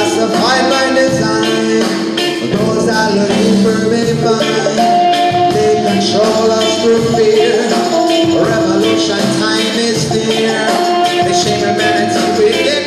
classified by design. For those that looking for me find, they control us through fear. Revolution time is near. They shame humanity with their